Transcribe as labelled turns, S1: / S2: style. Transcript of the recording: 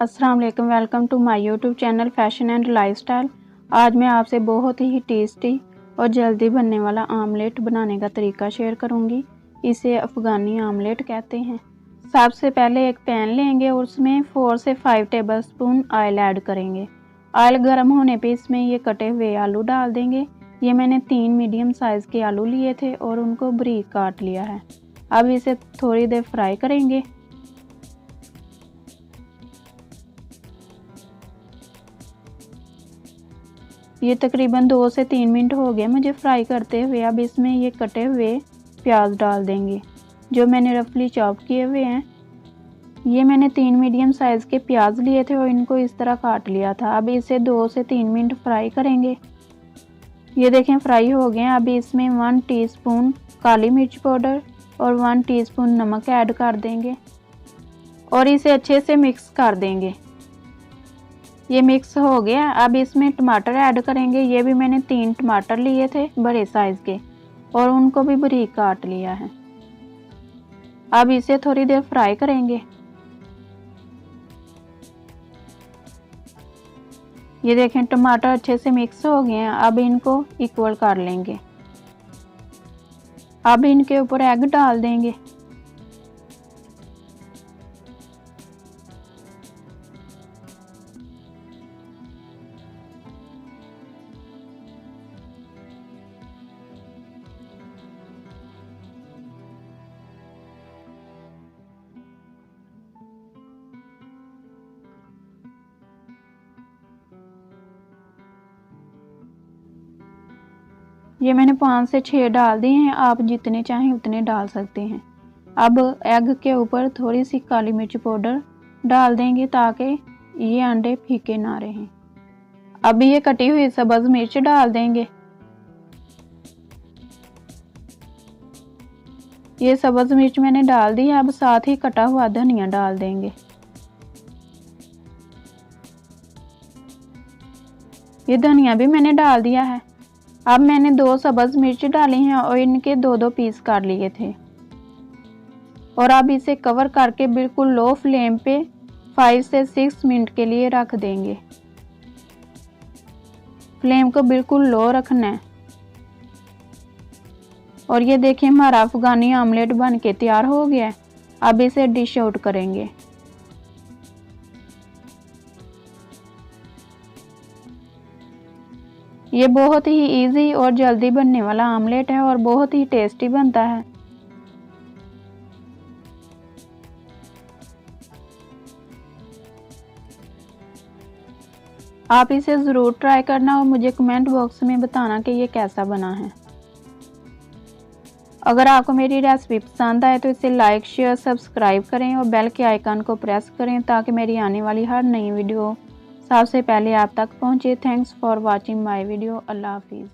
S1: अस्सलाम वालेकुम, welcome to my YouTube channel fashion and lifestyle. आज मैं आपसे बहुत ही टेस्टी और जल्दी बनने वाला आमलेट बनाने का तरीका शेयर करूंगी। इसे अफ़गानी आमलेट कहते हैं। सबसे पहले एक पैन लेंगे और उसमें 4 से 5 टेबलस्पून ऑयल ऐड करेंगे। ऑयल गर्म होने पे इसमें ये कटे हुए आलू डाल देंगे। ये मैंने 3 मीडियम साइज़ के आलू लिए थे और उनको बारीक काट लिया है। अब इसे थोड़ी देर फ्राई करेंगे। ये तकरीबन 2 से 3 मिनट हो गए मुझे फ्राई करते हुए। अब इसमें ये कटे हुए प्याज डाल देंगे जो मैंने रफली चॉप किए हुए हैं। ये मैंने 3 मीडियम साइज़ के प्याज लिए थे और इनको इस तरह काट लिया था। अब इसे 2 से 3 मिनट फ्राई करेंगे। ये देखें फ्राई हो गए हैं। अब इसमें 1 टीस्पून काली मिर्च पाउडर और 1 टीस्पून नमक ऐड कर देंगे और इसे अच्छे से मिक्स कर देंगे। ये मिक्स हो गया। अब इसमें टमाटर ऐड करेंगे। ये भी मैंने 3 टमाटर लिए थे बड़े साइज़ के और उनको भी बारीक काट लिया है। अब इसे थोड़ी देर फ्राई करेंगे। ये देखें टमाटर अच्छे से मिक्स हो गए हैं। अब इनको इक्वल कर लेंगे। अब इनके ऊपर एग डाल देंगे। ये मैंने 5 से 6 डाल दिए हैं। आप जितने चाहें उतने डाल सकते हैं। अब एग के ऊपर थोड़ी सी काली मिर्च पाउडर डाल देंगे ताकि ये अंडे फीके ना रहें। अब ये कटी हुई सब्ज़ मिर्च डाल देंगे। ये सब्ज़ मिर्च मैंने डाल दी है। अब साथ ही कटा हुआ धनिया डाल देंगे। ये धनिया भी मैंने डाल दिया है। अब मैंने 2 सब्ज़ मिर्च डाली हैं और इनके 2-2 पीस कर लिए थे और अब इसे कवर करके बिल्कुल लो फ्लेम पे 5 से 6 मिनट के लिए रख देंगे। फ्लेम को बिल्कुल लो रखना है। और ये देखिए हमारा अफ़गानी आमलेट बन के तैयार हो गया है। अब इसे डिश आउट करेंगे। ये बहुत ही इजी और जल्दी बनने वाला आमलेट है और बहुत ही टेस्टी बनता है। आप इसे ज़रूर ट्राई करना और मुझे कमेंट बॉक्स में बताना कि ये कैसा बना है। अगर आपको मेरी रेसिपी पसंद आए तो इसे लाइक शेयर सब्सक्राइब करें और बेल के आइकन को प्रेस करें ताकि मेरी आने वाली हर नई वीडियो सबसे पहले आप तक पहुंचे। Thanks for watching my video. अल्लाह हाफिज़।